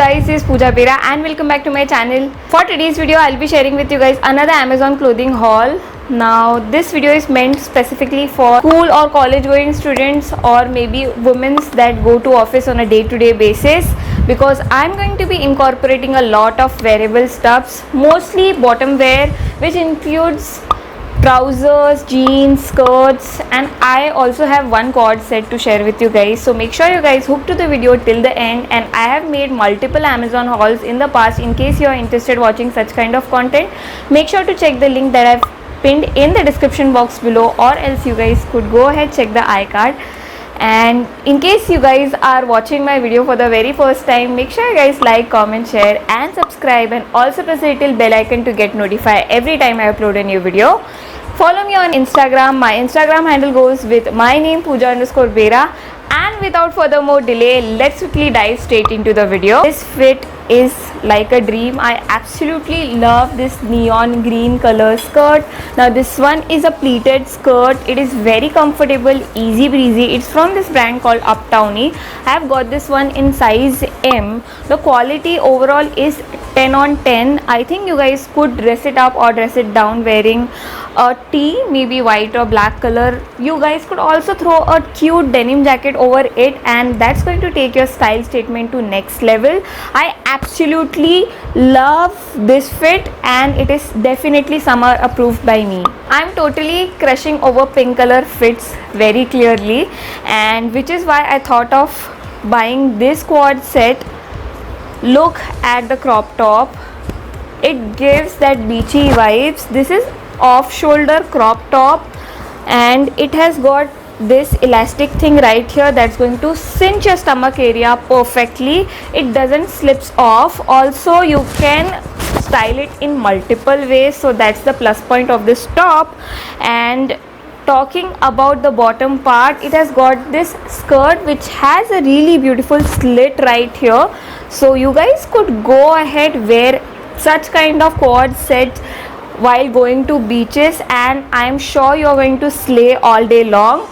guys, this is Pooja Bera and welcome back to my channel. For today's video, I'll be sharing with you guys another Amazon clothing haul. Now this video is meant specifically for school or college going students or maybe women that go to office on a day-to-day basis, because I'm going to be incorporating a lot of wearable stuffs, mostly bottom wear, which includes trousers, jeans, skirts, and I also have one cord set to share with you guys. So make sure you guys hook to the video till the end, and I have made multiple Amazon hauls in the past. In case you are interested watching such kind of content, make sure to check the link that I've pinned in the description box below, or else you guys could go ahead check the iCard. And in case you guys are watching my video for the very first time, make sure you guys like, comment, share and subscribe, and also press the little bell icon to get notified every time I upload a new video. Follow me on Instagram. My Instagram handle goes with my name, Pooja_Bera. And without further more delay, let's quickly dive straight into the video. This fit is like a dream. I absolutely love this neon green color skirt. Now this one is a pleated skirt. It is very comfortable, easy breezy. It's from this brand called Uptowny. I have got this one in size M. The quality overall is 10 on 10. I think you guys could dress it up or dress it down wearing a tee, maybe white or black color. You guys could also throw a cute denim jacket over it, and that's going to take your style statement to next level. I absolutely love this fit, and it is definitely summer approved by me. I'm totally crushing over pink color fits very clearly, and which is why I thought of buying this quad set. Look at the crop top. It gives that beachy vibes. This is off shoulder crop top, and it has got this elastic thing right here that's going to cinch your stomach area perfectly. It doesn't slips off. Also you can style it in multiple ways, so that's the plus point of this top. And talking about the bottom part, it has got this skirt which has a really beautiful slit right here, so you guys could go ahead wear such kind of quad set while going to beaches, and I'm sure you're going to slay all day long.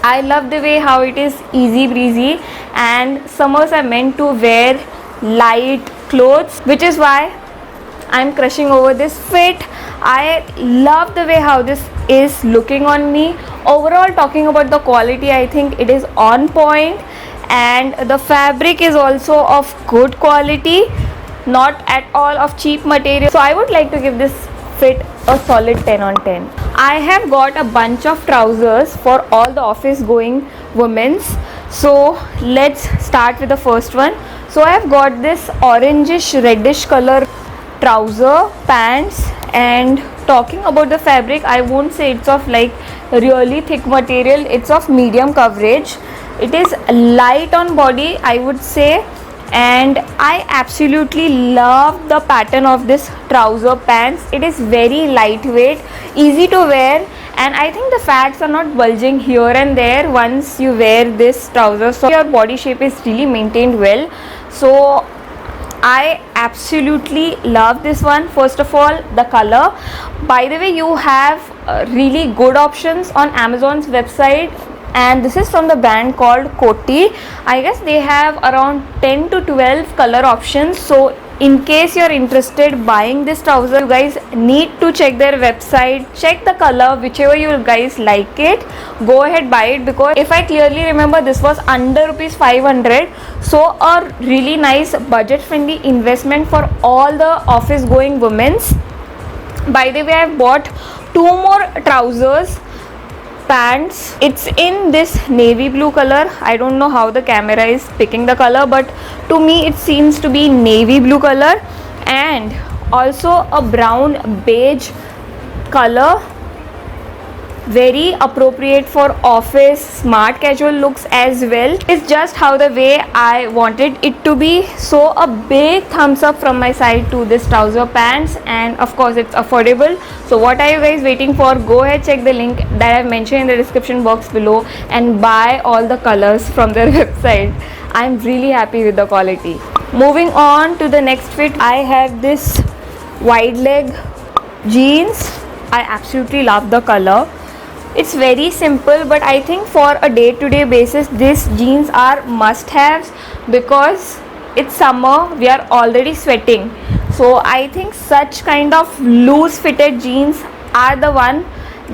I love the way how it is easy breezy, and summers are meant to wear light clothes, which is why I'm crushing over this fit. I love the way how this is looking on me. Overall, talking about the quality, I think it is on point, and the fabric is also of good quality, not at all of cheap material. So I would like to give this fit a solid 10 on 10. I have got a bunch of trousers for all the office going women's. So let's start with the first one. So I have got this orangish reddish color trouser pants, and talking about the fabric, I won't say it's of like really thick material. It's of medium coverage. It is light on body, I would say, and I absolutely love the pattern of this trouser pants. It is very lightweight, easy to wear, and I think the fats are not bulging here and there once you wear this trouser, so your body shape is really maintained well. So I absolutely love this one. First of all, the color. By the way, you have really good options on Amazon's website, and this is from the brand called Coty. I guess they have around 10 to 12 color options. So in case you're interested buying this trouser, you guys need to check their website, check the color, whichever you guys like it, go ahead buy it, because if I clearly remember, this was under rupees 500. So a really nice budget friendly investment for all the office going women's. By the way, I've bought two more trousers pants. It's in this navy blue color. I don't know how the camera is picking the color, but to me it seems to be navy blue color, and also a brown beige color. Very appropriate for office smart casual looks as well. It's just how the way I wanted it to be. So a big thumbs up from my side to this trouser pants, and of course it's affordable. So what are you guys waiting for? Go ahead, check the link that I've mentioned in the description box below and buy all the colors from their website. I'm really happy with the quality. Moving on to the next fit, I have this wide leg jeans. I absolutely love the color. It's very simple, but I think for a day-to-day basis, these jeans are must-haves, because it's summer, we are already sweating, so I think such kind of loose fitted jeans are the one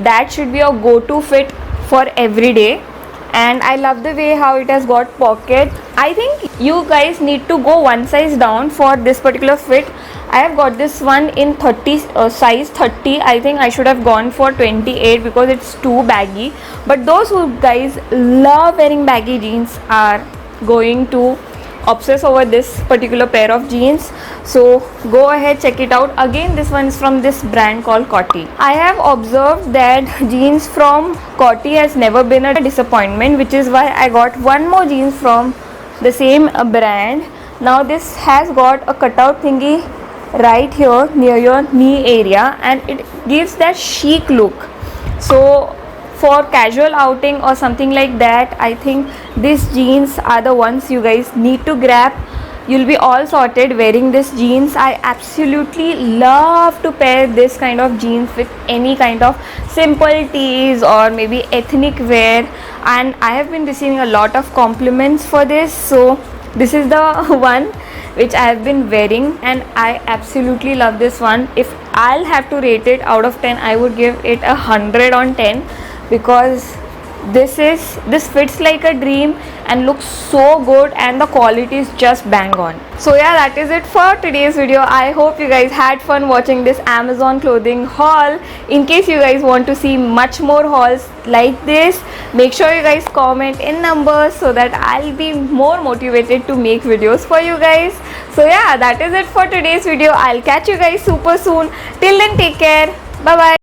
that should be a go-to fit for every day. And I love the way how it has got pocket. I think you guys need to go one size down for this particular fit. I have got this one in 30 size 30. I think I should have gone for 28 because it's too baggy, but those who guys love wearing baggy jeans are going to obsess over this particular pair of jeans. So go ahead, check it out. Again, this one is from this brand called Coty. I have observed that jeans from Coty has never been a disappointment, which is why I got one more jeans from the same brand. Now this has got a cutout thingy right here near your knee area, and it gives that chic look. So for casual outing or something like that, I think these jeans are the ones you guys need to grab. You'll be all sorted wearing this jeans. I absolutely love to pair this kind of jeans with any kind of simple tees or maybe ethnic wear, and I have been receiving a lot of compliments for this. So this is the one which I have been wearing, and I absolutely love this one. If I'll have to rate it out of 10, I would give it 100 on 10, because this fits like a dream and looks so good, and the quality is just bang on. So yeah, that is it for today's video. I hope you guys had fun watching this Amazon clothing haul. In case you guys want to see much more hauls like this, make sure you guys comment in numbers so that I'll be more motivated to make videos for you guys. So yeah, that is it for today's video. I'll catch you guys super soon. Till then, take care. Bye bye.